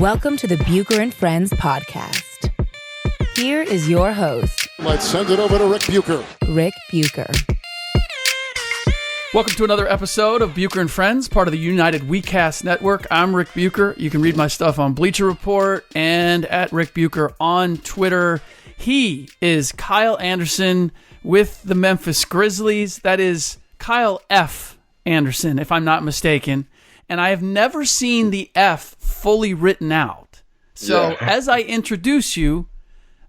Welcome to the Bucher and Friends podcast. Here is your host. Let's send it over to Rick Bucher. Rick Bucher. Welcome to another episode of Bucher and Friends, part of the United WeCast Network. I'm Rick Bucher. You can read my stuff on Bleacher Report and at Rick Bucher on Twitter. He is Kyle Anderson with the Memphis Grizzlies. That is Kyle F. Anderson, if I'm not mistaken. And I have never seen the F fully written out. So as I introduce you,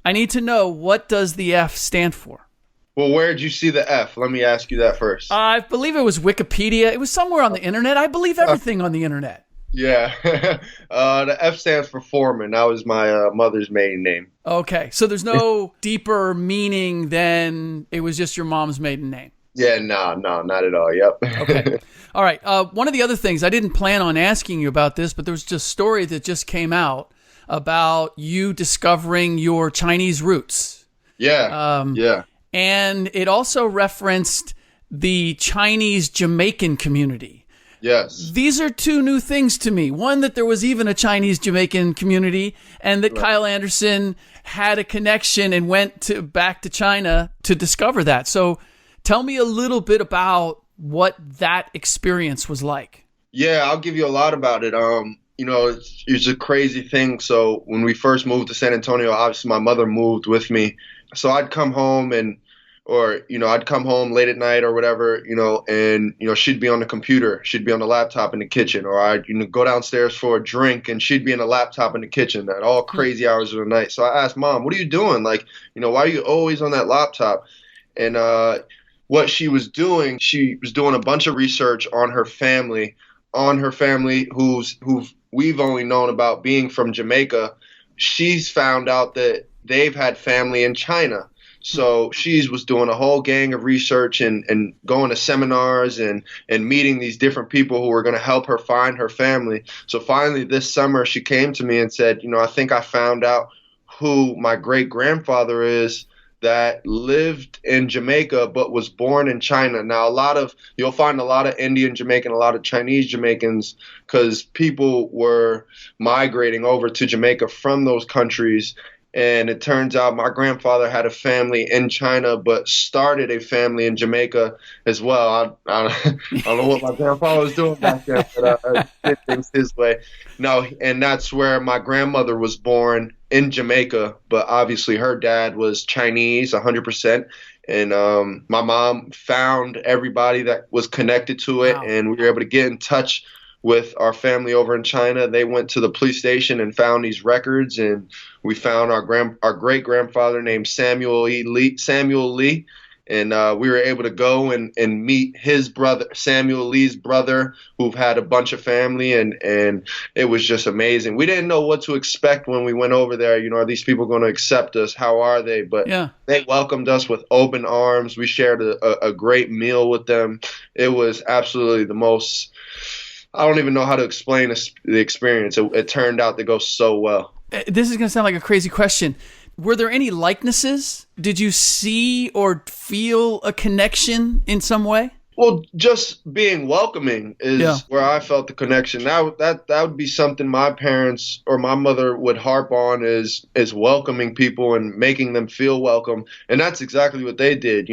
I need to know, what does the F stand for? Well, where did you see the F? Let me ask you that first. I believe it was Wikipedia. It was somewhere on the internet. I believe everything on the internet. Yeah. The F stands for Foreman. That was my mother's maiden name. Okay. So there's no deeper meaning than it was just your mom's maiden name. Yeah, no, not at all. Yep. Okay. All right. One of the other things, I didn't plan on asking you about this, but there was just a story that just came out about you discovering your Chinese roots. Yeah. Yeah. And it also referenced the Chinese Jamaican community. Yes. These are two new things to me. One, that there was even a Chinese Jamaican community, and that Kyle Anderson had a connection and went back to China to discover that. So tell me a little bit about what that experience was like. Yeah, I'll give you a lot about it. It's a crazy thing. So when we first moved to San Antonio, obviously my mother moved with me. So I'd come home I'd come home late at night or whatever, and she'd be on the computer, she'd be on the laptop in the kitchen, or I'd go downstairs for a drink and she'd be in the laptop in the kitchen at all crazy hours of the night. So I asked Mom, what are you doing? Like, why are you always on that laptop? And what she was doing a bunch of research on her family who we've only known about being from Jamaica. She's found out that they've had family in China. So she was doing a whole gang of research and going to seminars and meeting these different people who were going to help her find her family. So finally this summer she came to me and said, I think I found out who my great-grandfather is that lived in Jamaica but was born in China. Now, you'll find a lot of Indian Jamaican, a lot of Chinese Jamaicans, because people were migrating over to Jamaica from those countries. And it turns out my grandfather had a family in China, but started a family in Jamaica as well. I don't know what my grandfather was doing back then, but I did things his way. No, and that's where my grandmother was born, in Jamaica, but obviously her dad was Chinese, 100%. And my mom found everybody that was connected to it, and we were able to get in touch with our family over in China. They went to the police station and found these records, and we found our great grandfather named Samuel Lee, and we were able to go and meet his brother, Samuel Lee's brother, who've had a bunch of family, and it was just amazing. We didn't know what to expect when we went over there. Are these people going to accept us? How are they? But They welcomed us with open arms. We shared a great meal with them. It was absolutely the most. I don't even know how to explain the experience. It turned out to go so well. This is going to sound like a crazy question. Were there any likenesses? Did you see or feel a connection in some way? Well, just being welcoming is where I felt the connection. That would be something my parents or my mother would harp on, is welcoming people and making them feel welcome. And that's exactly what they did.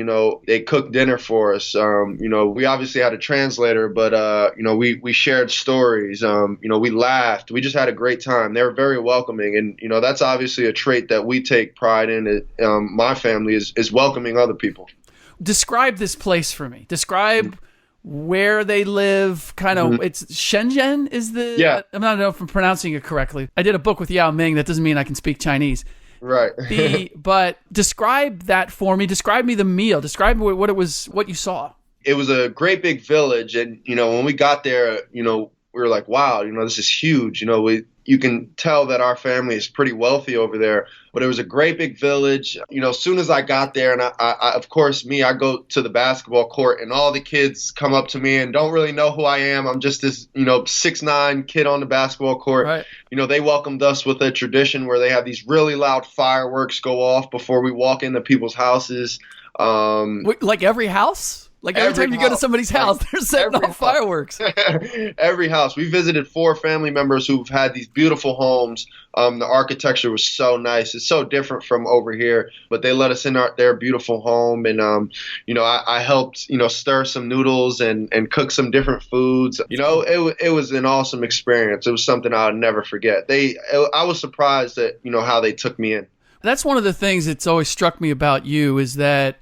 They cooked dinner for us. We obviously had a translator, but we shared stories. We laughed. We just had a great time. They were very welcoming, and that's obviously a trait that we take pride in. My family is welcoming other people. Describe this place for me. Describe where they live. Kind of, It's Shenzhen is the. Yeah. I don't know if I'm pronouncing it correctly. I did a book with Yao Ming. That doesn't mean I can speak Chinese. Right. But describe that for me. Describe me the meal. Describe what it was. What you saw. It was a great big village, and when we got there, we were like, wow, this is huge. You can tell that our family is pretty wealthy over there. But it was a great big village. As soon as I got there, and I of course, I go to the basketball court, and all the kids come up to me and don't really know who I am. I'm just this, 6'9" kid on the basketball court. Right. They welcomed us with a tradition where they have these really loud fireworks go off before we walk into people's houses. Like every house? Like every time you go to somebody's house, they're setting off fireworks. Every house. We visited 4 family members who've had these beautiful homes. The architecture was so nice. It's so different from over here, but they let us in their beautiful home. And, I helped, stir some noodles and cook some different foods. It was an awesome experience. It was something I'll never forget. I was surprised at, how they took me in. That's one of the things that's always struck me about you is that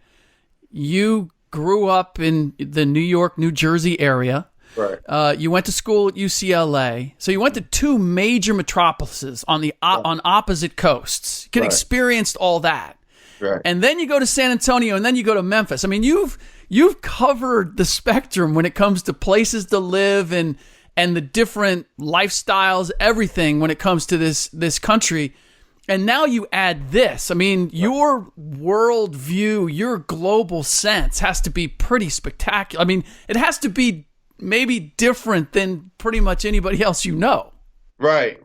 you grew up in the New York, New Jersey area. Right. You went to school at UCLA. So you went to 2 major metropolises on opposite coasts. You experienced all that. Right. And then you go to San Antonio, and then you go to Memphis. I mean, you've covered the spectrum when it comes to places to live and the different lifestyles, everything when it comes to this country. And now you add this. I mean, your worldview, your global sense has to be pretty spectacular. I mean, it has to be maybe different than pretty much anybody else you know. Right.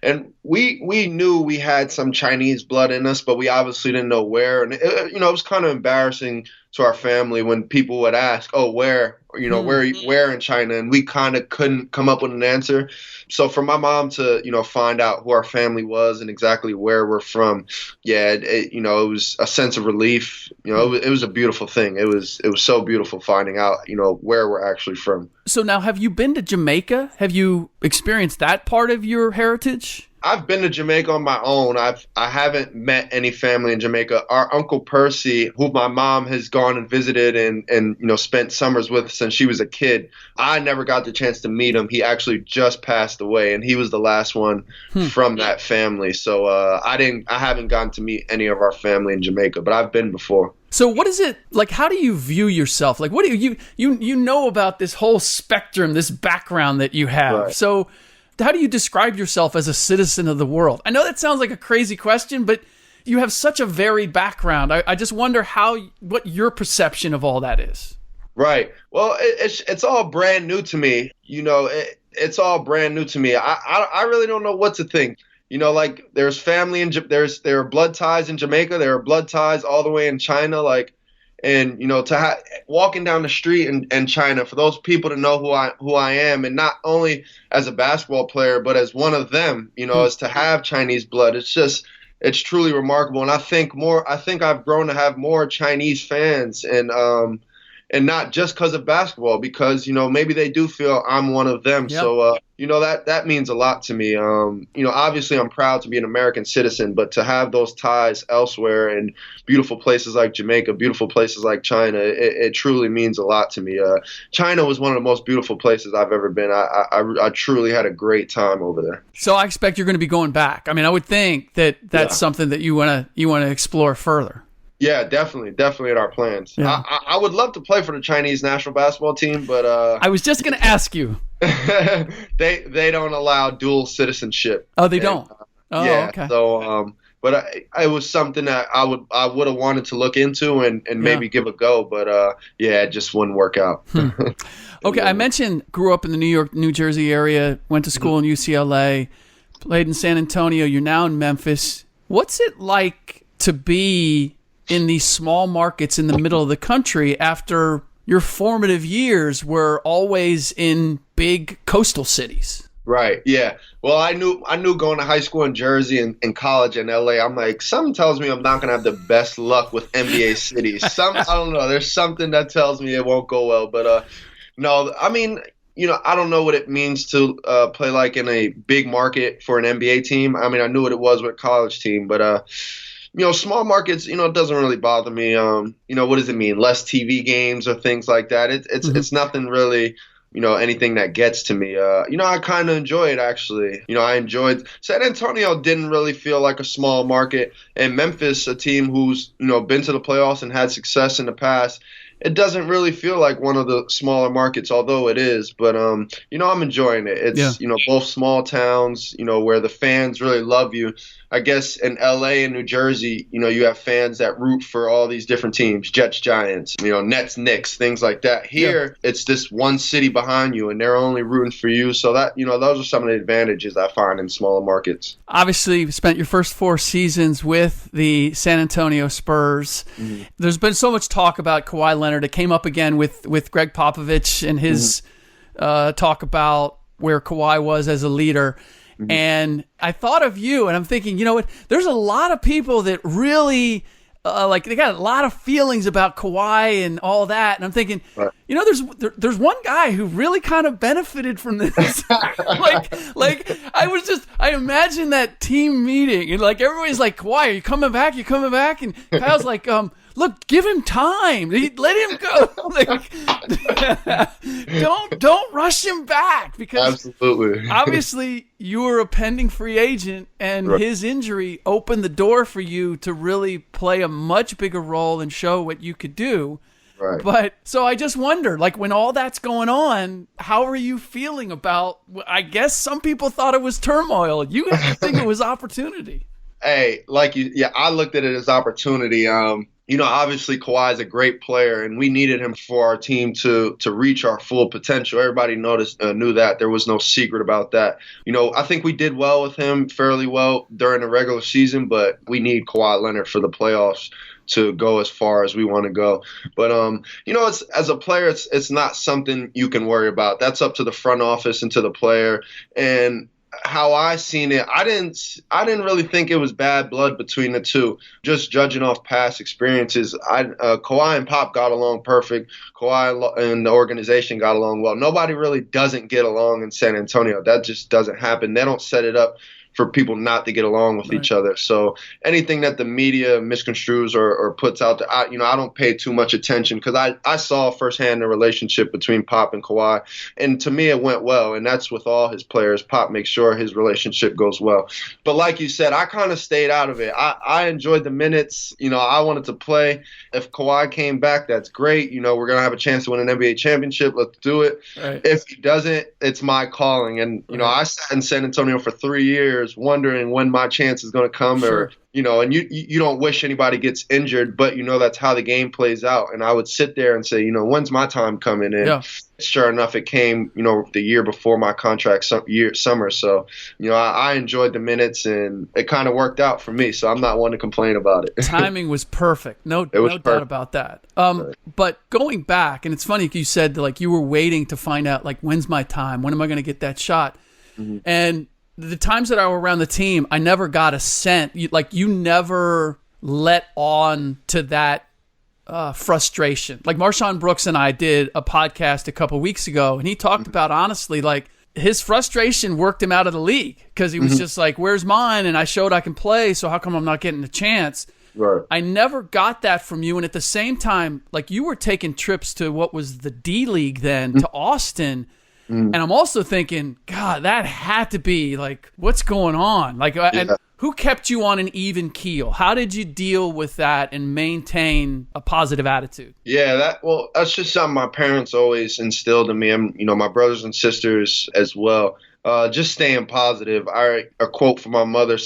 And we knew we had some Chinese blood in us, but we obviously didn't know where. And it was kind of embarrassing to our family when people would ask, "Oh, where? Where in China?" And we kind of couldn't come up with an answer. So for my mom to find out who our family was and exactly where we're from, it was a sense of relief. It was a beautiful thing. It was so beautiful finding out where we're actually from. So now, have you been to Jamaica? Have you experienced that part of your heritage? I've been to Jamaica on my own. I haven't met any family in Jamaica. Our Uncle Percy, who my mom has gone and visited and spent summers with since she was a kid, I never got the chance to meet him. He actually just passed away, and he was the last one from that family. So I haven't gotten to meet any of our family in Jamaica, but I've been before. So what is it like? How do you view yourself? Like, what do you know about this whole spectrum, this background that you have? Right. So how do you describe yourself as a citizen of the world? I know that sounds like a crazy question, but you have such a varied background. I just wonder what your perception of all that is. Right. Well, it's all brand new to me. It's all brand new to me. I really don't know what to think. Like there's family there are blood ties in Jamaica. There are blood ties all the way in China. And walking down the street in China, for those people to know who I am, and not only as a basketball player, but as one of them, as to have Chinese blood, it's truly remarkable. And I think I've grown to have more Chinese fans, and not just because of basketball, because maybe they do feel I'm one of them. Yep. So that means a lot to me. Obviously I'm proud to be an American citizen, but to have those ties elsewhere in beautiful places like Jamaica, beautiful places like China, it truly means a lot to me. China was one of the most beautiful places I've ever been. I truly had a great time over there. So I expect you're going to be going back. I mean, I would think that's something that you want to explore further. Yeah, definitely in our plans. Yeah. I would love to play for the Chinese national basketball team, but I was just going to ask you. they don't allow dual citizenship. Oh, they don't. Okay. So, but it was something that I would have wanted to look into and maybe give a go, but it just wouldn't work out. Okay, I mentioned grew up in the New York, New Jersey area, went to school in UCLA, played in San Antonio. You're now in Memphis. What's it like to be in these small markets in the middle of the country after your formative years were always in big coastal cities? Right. Yeah. Well, I knew going to high school in Jersey and college in LA, I'm like, something tells me I'm not going to have the best luck with NBA cities. I don't know. There's something that tells me it won't go well. But no, I mean, I don't know what it means to play like in a big market for an NBA team. I mean, I knew what it was with a college team, but small markets, it doesn't really bother me. What does it mean? Less TV games or things like that. It's nothing really, anything that gets to me. I kind of enjoy it, actually. I enjoyed San Antonio didn't really feel like a small market, and Memphis, a team who's, been to the playoffs and had success in the past, it doesn't really feel like one of the smaller markets, although it is. But, I'm enjoying it. It's, both small towns, where the fans really love you. I guess in LA and New Jersey, you have fans that root for all these different teams, Jets, Giants, Nets, Knicks, things like that. Here, it's this one city behind you, and they're only rooting for you. So that, those are some of the advantages I find in smaller markets. Obviously, you spent your first 4 seasons with the San Antonio Spurs. Mm-hmm. There's been so much talk about Kawhi Leonard Leonard. It came up again with Greg Popovich and his talk about where Kawhi was as a leader. And I thought of you, and I'm thinking, you know what? There's a lot of people that really they got a lot of feelings about Kawhi and all that. And I'm thinking, you know, there's one guy who really kind of benefited from this. I imagine that team meeting, and like everybody's like, Kawhi, are you coming back? You coming back? And Kyle's like, look, give him time. Let him go. Don't rush him back, because absolutely, obviously you were a pending free agent, and his injury opened the door for you to really play a much bigger role and show what you could do. Right. But so I just wonder, like, when all that's going on, how are you feeling about? I guess some people thought it was turmoil. You think it was opportunity. Hey, I looked at it as opportunity. You know, obviously Kawhi is a great player, and we needed him for our team to reach our full potential. Everybody knew that. There was no secret about that. You know, I think we did well with him, fairly well during the regular season, but we need Kawhi Leonard for the playoffs to go as far as we want to go. But you know, as a player, it's not something you can worry about. That's up to the front office and to the player. And how I seen it, I didn't really think it was bad blood between the two. Just judging off past experiences, Kawhi and Pop got along perfect. Kawhi and the organization got along well. Nobody really doesn't get along in San Antonio. That just doesn't happen. They don't set it up for people not to get along with each other. So anything that the media misconstrues or puts out there, I don't pay too much attention, because I saw firsthand the relationship between Pop and Kawhi. And to me, it went well. And that's with all his players. Pop makes sure his relationship goes well. But like you said, I kind of stayed out of it. I enjoyed the minutes. You know, I wanted to play. If Kawhi came back, that's great. You know, we're going to have a chance to win an NBA championship. Let's do it. Right. If he doesn't, it's my calling. And, you know, I sat in San Antonio for 3 years wondering when my chance is going to come. Or, you know, and you don't wish anybody gets injured, but you know that's how the game plays out. And I would sit there and say, you know, when's my time coming in? Yeah. Sure enough, it came, you know, the year before my contract summer. So, you know, I enjoyed the minutes, and it kind of worked out for me. So I'm not one to complain about it. Timing was perfect. No doubt about that. But going back, and it's funny you said that, like, you were waiting to find out, like, when's my time? When am I going to get that shot? Mm-hmm. And the times that I were around the team, I never got a scent. You never let on to that frustration. Like Marshawn Brooks and I did a podcast a couple weeks ago, and he talked about, honestly, like, his frustration worked him out of the league, because he was just like, where's mine? And I showed I can play, so how come I'm not getting a chance? Right. I never got that from you. And at the same time, like, you were taking trips to what was the D League then, to Austin. And I'm also thinking, God, that had to be, like, what's going on? Like, and who kept you on an even keel? How did you deal with that and maintain a positive attitude? Yeah, that's just something my parents always instilled in me, and, you know, my brothers and sisters as well. Just staying positive. A quote from my mother: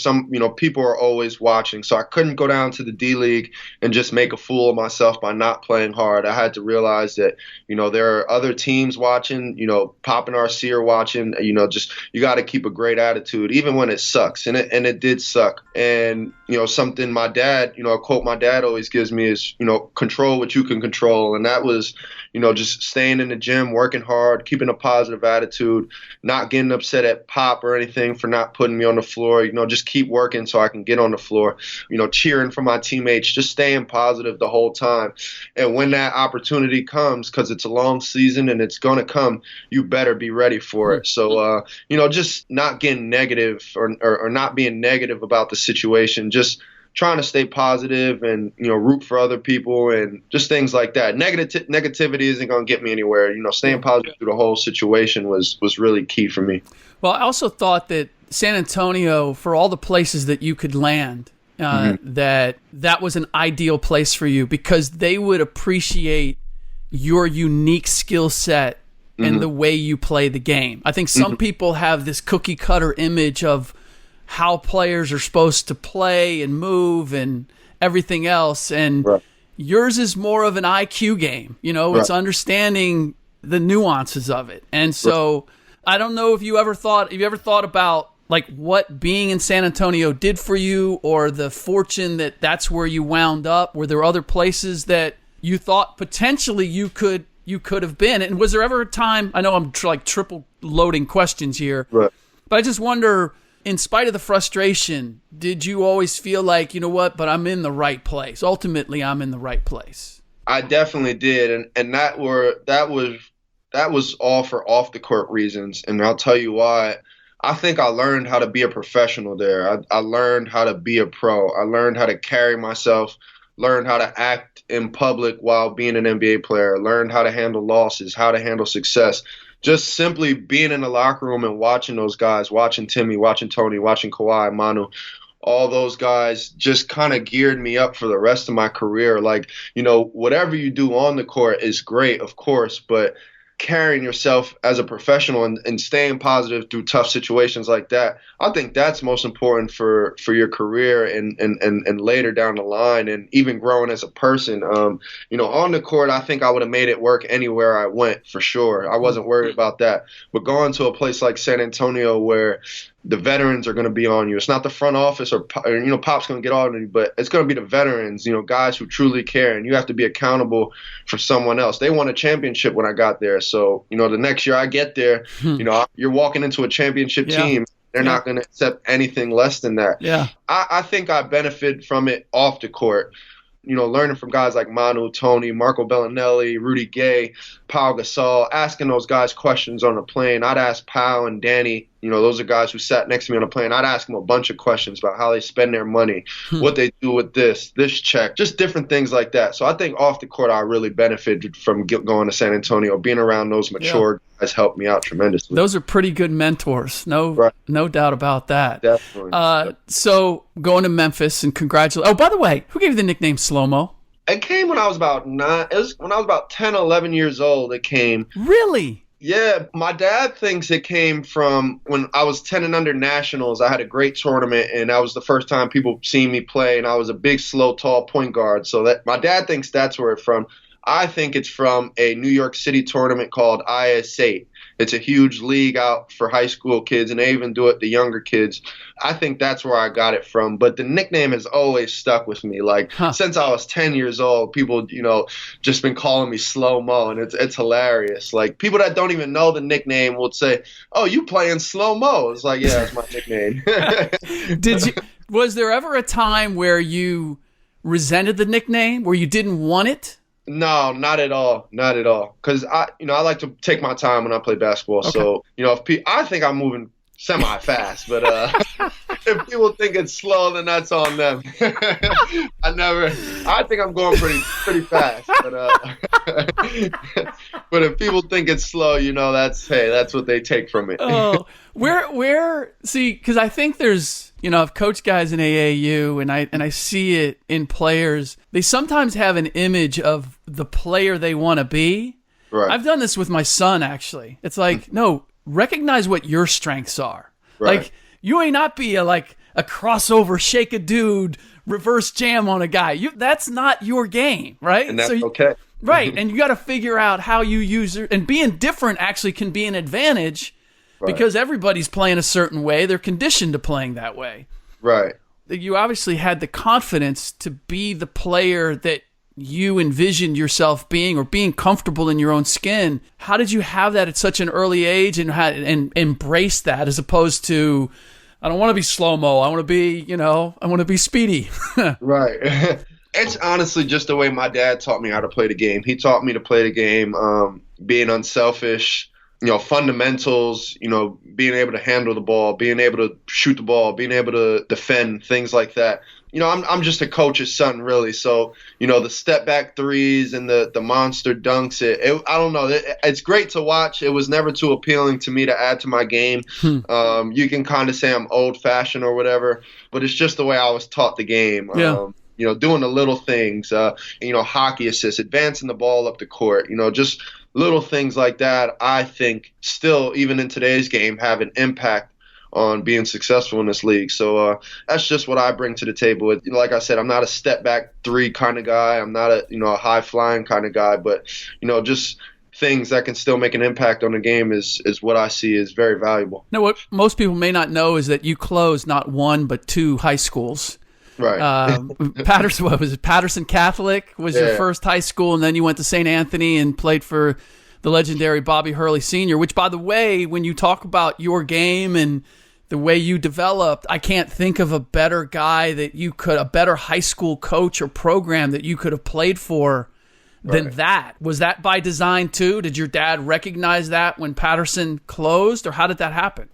people are always watching. So I couldn't go down to the D League and just make a fool of myself by not playing hard. I had to realize that, you know, there are other teams watching, you know, Pop and RC are watching. You know, just, you got to keep a great attitude, even when it sucks. And it did suck. And, you know, something my dad, you know, a quote my dad always gives me is, you know, control what you can control. And that was, you know, just staying in the gym, working hard, keeping a positive attitude, not getting upset at Pop or anything for not putting me on the floor. You know, just keep working so I can get on the floor, you know, cheering for my teammates, just staying positive the whole time. And when that opportunity comes, because it's a long season and it's going to come, you better be ready for it. So, you know, just not getting negative or not being negative about the situation, just trying to stay positive and, you know, root for other people and just things like that. Negativity isn't going to get me anywhere. You know, staying positive through the whole situation was really key for me. Well, I also thought that San Antonio, for all the places that you could land, that was an ideal place for you, because they would appreciate your unique skill set and the way you play the game. I think some people have this cookie cutter image of how players are supposed to play and move and everything else. And yours is more of an IQ game. You know, it's understanding the nuances of it. And so I don't know if you ever thought about, like, what being in San Antonio did for you, or the fortune that's where you wound up. Were there other places that you thought potentially you could have been? And was there ever a time, I know I'm triple loading questions here, Right. but I just wonder, in spite of the frustration, did you always feel like, you know what, but I'm in the right place? Ultimately, I'm in the right place. I definitely did, and that was all for off the court reasons, and I'll tell you why. I think I learned how to be a professional there. I learned how to be a pro. I learned how to carry myself, learned how to act in public while being an NBA player, learned how to handle losses, how to handle success. Just simply being in the locker room and watching those guys, watching Timmy, watching Tony, watching Kawhi, Manu, all those guys just kind of geared me up for the rest of my career. Like, whatever you do on the court is great, of course, but carrying yourself as a professional and staying positive through tough situations like that, I think that's most important for your career and later down the line, and even growing as a person. On the court, I think I would have made it work anywhere I went, for sure. I wasn't worried about that. But going to a place like San Antonio where the veterans are going to be on you. It's not the front office or Pop's going to get on you, but it's going to be the veterans, guys who truly care, and you have to be accountable for someone else. They won a championship when I got there. So, the next year I get there, you're walking into a championship team. They're not going to accept anything less than that. Yeah. I think I benefit from it off the court. Learning from guys like Manu, Tony, Marco Bellinelli, Rudy Gay, Pau Gasol, asking those guys questions on the plane. I'd ask Pau and Danny, those are guys who sat next to me on the plane. I'd ask them a bunch of questions about how they spend their money, what they do with this check, just different things like that. So I think off the court, I really benefited from going to San Antonio. Being around those mature guys helped me out tremendously. Those are pretty good mentors. No doubt about that. Definitely. So going to Memphis, and congratulations. Oh, by the way, who gave you the nickname Slow-Mo? It came when I was about 9. It was when I was about 10, 11 years old. It came. Really? Yeah, my dad thinks it came from when I was 10 and under nationals. I had a great tournament, and that was the first time people seen me play, and I was a big, slow, tall point guard. So that my dad thinks that's where it's from. I think it's from a New York City tournament called IS8. It's a huge league out for high school kids, and they even do it to younger kids. I think that's where I got it from. But the nickname has always stuck with me. Since I was 10 years old, people, just been calling me Slow-Mo, and it's hilarious. Like, people that don't even know the nickname would say, "Oh, you playing Slow-Mo?" It's like, yeah, that's my nickname. Was there ever a time where you resented the nickname, where you didn't want it? No, not at all. Not at all. Because I like to take my time when I play basketball. Okay. So, I think I'm moving semi-fast, but if people think it's slow, then that's on them. I think I'm going pretty fast, but if people think it's slow, that's what they take from it. Oh, because I think there's, I've coached guys in AAU, and I see it in players. They sometimes have an image of the player they want to be. Right. I've done this with my son, actually. It's like, no, recognize what your strengths are. Right. Like, you may not be a crossover, shake a dude, reverse jam on a guy. That's not your game, right? And that's okay. Right, and you got to figure out how you use it. And being different actually can be an advantage. Right. Because everybody's playing a certain way. They're conditioned to playing that way. Right. You obviously had the confidence to be the player that you envisioned yourself being, or being comfortable in your own skin. How did you have that at such an early age and embrace that, as opposed to, I don't want to be Slow-Mo. I want to be, I want to be Speedy. Right. It's honestly just the way my dad taught me how to play the game. He taught me to play the game, being unselfish, fundamentals, being able to handle the ball, being able to shoot the ball, being able to defend, things like that. I'm just a coach's son, really. So, the step back threes and the monster dunks, I don't know. It's great to watch. It was never too appealing to me to add to my game. You can kind of say I'm old fashioned or whatever, but it's just the way I was taught the game. Yeah. Doing the little things, hockey assists, advancing the ball up the court, just little things like that, I think still, even in today's game, have an impact on being successful in this league. So that's just what I bring to the table. Like I said, I'm not a step back three kind of guy. I'm not a high flying kind of guy, but just things that can still make an impact on the game is what I see is very valuable. Now, what most people may not know is that you closed not one but two high schools. Right. Patterson, what was it? Patterson Catholic was your first high school, and then you went to St. Anthony and played for the legendary Bobby Hurley Sr., which, by the way, when you talk about your game and the way you developed, I can't think of a better guy a better high school coach or program that you could have played for than that. Was that by design too? Did your dad recognize that when Patterson closed, or how did that happen?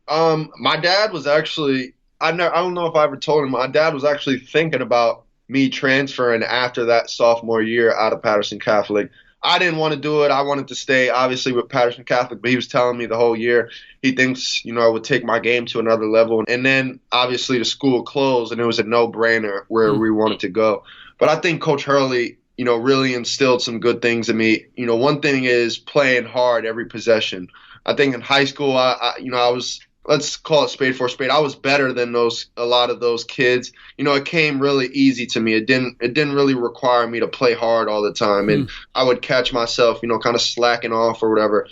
My dad was actually, I don't know if I ever told him, my dad was actually thinking about me transferring after that sophomore year out of Patterson Catholic. I didn't want to do it. I wanted to stay, obviously, with Patterson Catholic, but he was telling me the whole year he thinks, I would take my game to another level. And then, obviously, the school closed, and it was a no-brainer where we wanted to go. But I think Coach Hurley, really instilled some good things in me. One thing is playing hard every possession. I think in high school, I was, let's call it spade for spade, I was better than a lot of those kids. It came really easy to me. It didn't really require me to play hard all the time, and I would catch myself, kind of slacking off or whatever.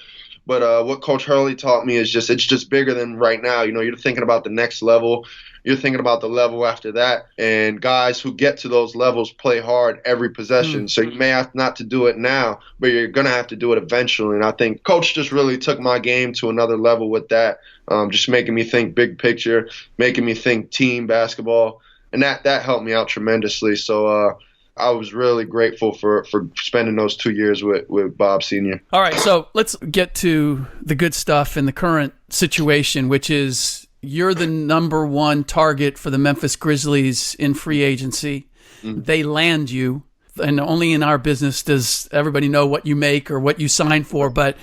But what Coach Hurley taught me is it's just bigger than right now. You're thinking about the next level. You're thinking about the level after that. And guys who get to those levels play hard every possession. So you may have not to do it now, but you're going to have to do it eventually. And I think Coach just really took my game to another level with that, just making me think big picture, making me think team basketball. And that helped me out tremendously. So I was really grateful for spending those 2 years with Bob Sr. All right, so let's get to the good stuff in the current situation, which is you're the number one target for the Memphis Grizzlies in free agency. They land you, and only in our business does everybody know what you make or what you sign for. But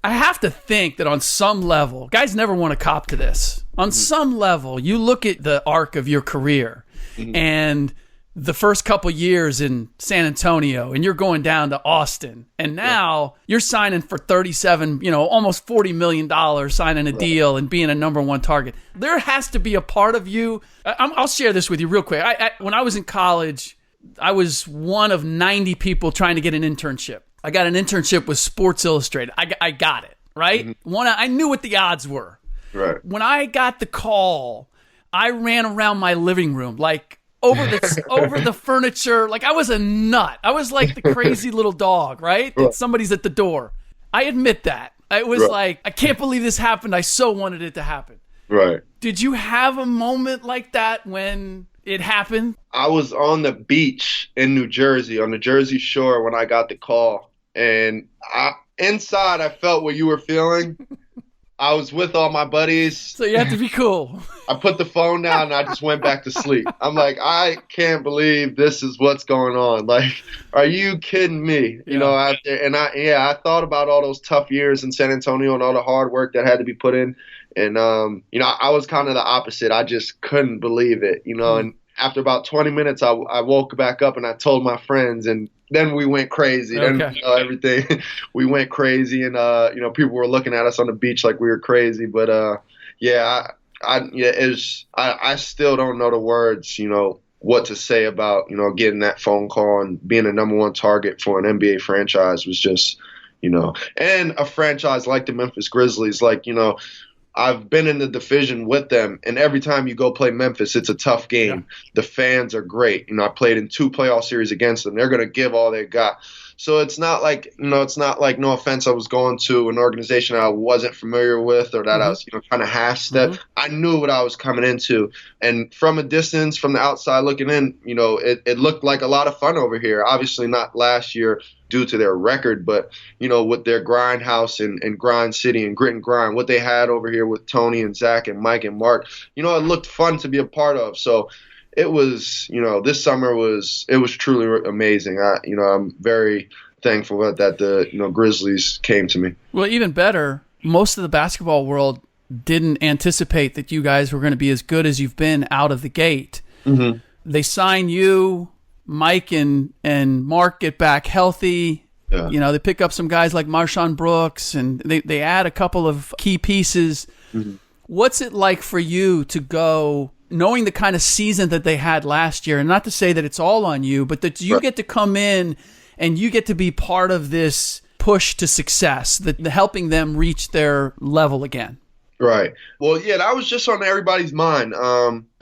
I have to think that on some level, guys never want to cop to this. On some level, you look at the arc of your career and the first couple years in San Antonio, and you're going down to Austin, and now you're signing for $37, almost $40 million, signing a deal and being a number one target. There has to be a part of you. I'll share this with you real quick. When I was in college, I was one of 90 people trying to get an internship. I got an internship with Sports Illustrated. I got it, right? I knew what the odds were. Right. When I got the call, I ran around my living room like over the furniture, like I was a nut. I was like the crazy little dog, right? And somebody's at the door. I admit that. It was like, I can't believe this happened. I so wanted it to happen. Right. Did you have a moment like that when it happened? I was on the beach in New Jersey, on the Jersey Shore, when I got the call. And inside, I felt what you were feeling. I was with all my buddies. So you have to be cool. I put the phone down and I just went back to sleep. I'm like, I can't believe this is what's going on. Like, are you kidding me? I thought about all those tough years in San Antonio and all the hard work that had to be put in. And, I was kind of the opposite. I just couldn't believe it, and after about 20 minutes, I woke back up and I told my friends, and then we went crazy. Okay. Then everything, we went crazy, and people were looking at us on the beach like we were crazy. But I still don't know the words, what to say about getting that phone call and being a number one target for an NBA franchise was just, and a franchise like the Memphis Grizzlies, I've been in the division with them, and every time you go play Memphis, it's a tough game. Yeah. The fans are great. I played in 2 playoff series against them. They're going to give all they got. So it's not like, no offense, I was going to an organization I wasn't familiar with or that I was, kind of half-step. I knew what I was coming into. And from a distance, from the outside looking in, it looked like a lot of fun over here. Obviously not last year due to their record, but, with their grindhouse and grind city and grit and grind, what they had over here with Tony and Zach and Mike and Marc, it looked fun to be a part of. So it was, this summer it was truly amazing. I'm very thankful that the, Grizzlies came to me. Well, even better, most of the basketball world didn't anticipate that you guys were going to be as good as you've been out of the gate. They sign you, Mike and Marc get back healthy. Yeah. They pick up some guys like Marshawn Brooks, and they add a couple of key pieces. What's it like for you to go, knowing the kind of season that they had last year, and not to say that it's all on you, but that you get to come in and you get to be part of this push to success, that helping them reach their level again? Right. Well, yeah, that was just on everybody's mind.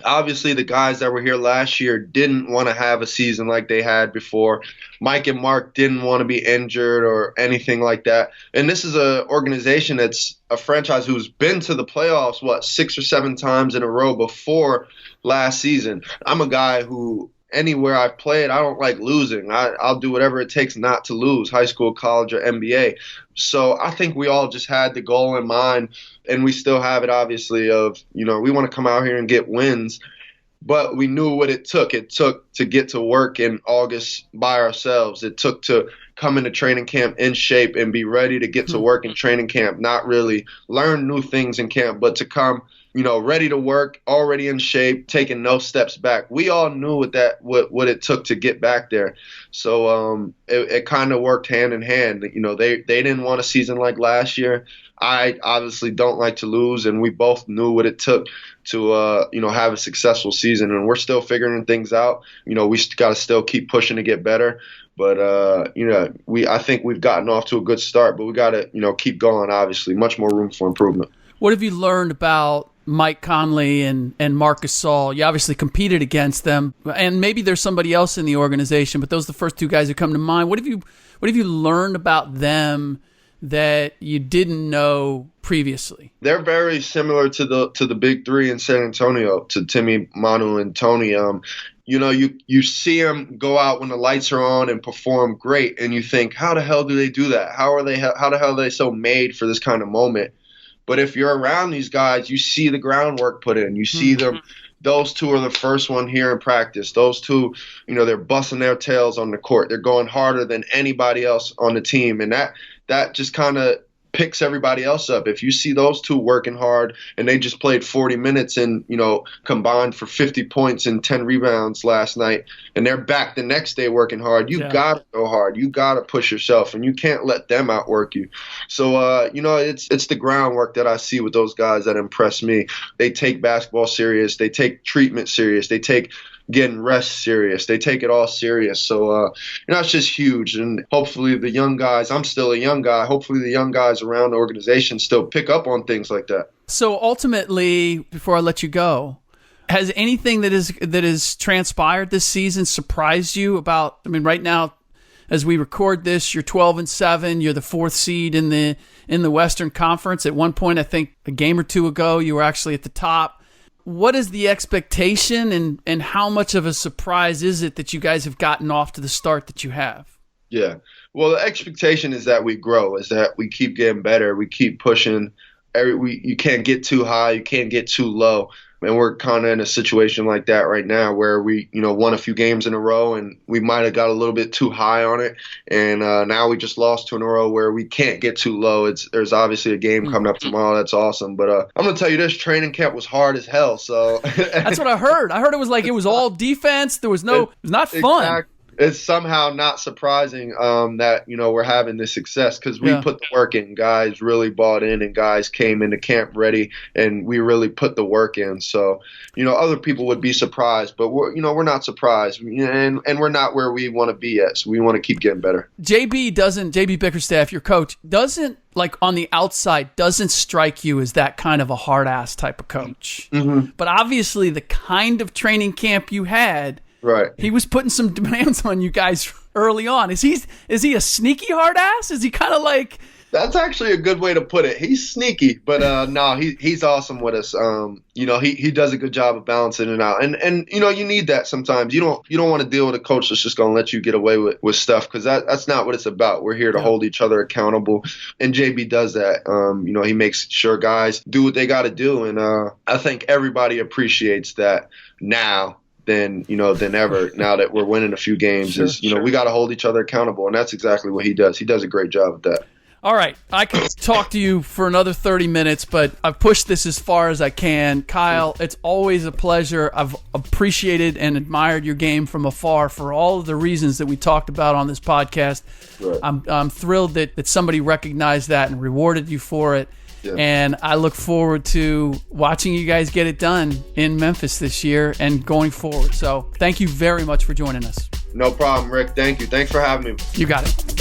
Obviously, the guys that were here last year didn't want to have a season like they had before. Mike and Marc didn't want to be injured or anything like that. And this is an organization that's a franchise who's been to the playoffs, 6 or 7 times in a row before last season. I'm a guy who, anywhere I've played, I don't like losing. I'll do whatever it takes not to lose, high school, college, or NBA. So I think we all just had the goal in mind, and we still have it, obviously, of, we want to come out here and get wins. But we knew what it took. It took to get to work in August by ourselves. It took to come into training camp in shape and be ready to get to work in training camp, not really learn new things in camp, but to come ready to work, already in shape, taking no steps back. We all knew what it took to get back there. So it kind of worked hand in hand. They didn't want a season like last year. I obviously don't like to lose, and we both knew what it took to have a successful season, and we're still figuring things out. We got to still keep pushing to get better. But I think we've gotten off to a good start, but we got to keep going. Obviously, much more room for improvement. What have you learned about Mike Conley and Marc Gasol? You obviously competed against them, and maybe there's somebody else in the organization, but those are the first 2 guys who come to mind. What have you learned about them that you didn't know previously? They're very similar to the big 3 in San Antonio, to Timmy, Manu, and Tony. You see them go out when the lights are on and perform great, and you think, how the hell do they do that? How the hell are they so made for this kind of moment? But if you're around these guys, you see the groundwork put in. You see them. Those 2 are the first one here in practice. Those 2, they're busting their tails on the court. They're going harder than anybody else on the team, and that just kind of picks everybody else up. If you see those 2 working hard, and they just played 40 minutes and, combined for 50 points and 10 rebounds last night, and they're back the next day working hard, you got to go hard. You got to push yourself, and you can't let them outwork you. So, it's the groundwork that I see with those guys that impress me. They take basketball serious. They take treatment serious. They take getting rest serious. They take it all serious. So, it's just huge. And hopefully the young guys, I'm still a young guy, hopefully the young guys around the organization still pick up on things like that. So ultimately, before I let you go, has anything that is transpired this season surprised you about, right now, as we record this, you're 12-7, you're the 4th seed in the Western Conference. At one point, I think a game or 2 ago, you were actually at the top. What is the expectation, and how much of a surprise is it that you guys have gotten off to the start that you have? Yeah. Well, the expectation is that we grow, is that we keep getting better. We keep pushing. You can't get too high. You can't get too low. And we're kind of in a situation like that right now where we, won a few games in a row, and we might have got a little bit too high on it. And now we just lost 2 in a row where we can't get too low. There's obviously a game coming up tomorrow. That's awesome. But I'm going to tell you this, training camp was hard as hell. So that's what I heard. I heard it was like it was all defense. It was not fun. Exactly. It's somehow not surprising that, we're having this success because we put the work in. Guys really bought in, and guys came into camp ready, and we really put the work in. So, other people would be surprised, but we're not surprised, and we're not where we want to be yet. So we want to keep getting better. JB Bickerstaff, your coach, doesn't, like on the outside, doesn't strike you as that kind of a hard ass type of coach. Mm-hmm. But obviously the kind of training camp you had, right, he was putting some demands on you guys early on. Is he a sneaky hard ass? Is he kind of like? That's actually a good way to put it. He's sneaky, but no, he's awesome with us. He does a good job of balancing it out, and you need that sometimes. You don't want to deal with a coach that's just gonna let you get away with stuff, because that's not what it's about. We're here to hold each other accountable, and JB does that. He makes sure guys do what they got to do, and I think everybody appreciates that now than ever, now that we're winning a few games. We got to hold each other accountable, and that's exactly what he does. He does a great job at that. All right, I could talk to you for another 30 minutes, but I've pushed this as far as I can. Kyle, it's always a pleasure. I've appreciated and admired your game from afar for all of the reasons that we talked about on this podcast. Right. I'm thrilled that somebody recognized that and rewarded you for it. Yeah. And I look forward to watching you guys get it done in Memphis this year and going forward. So thank you very much for joining us. No problem, Rick. Thank you. Thanks for having me. You got it.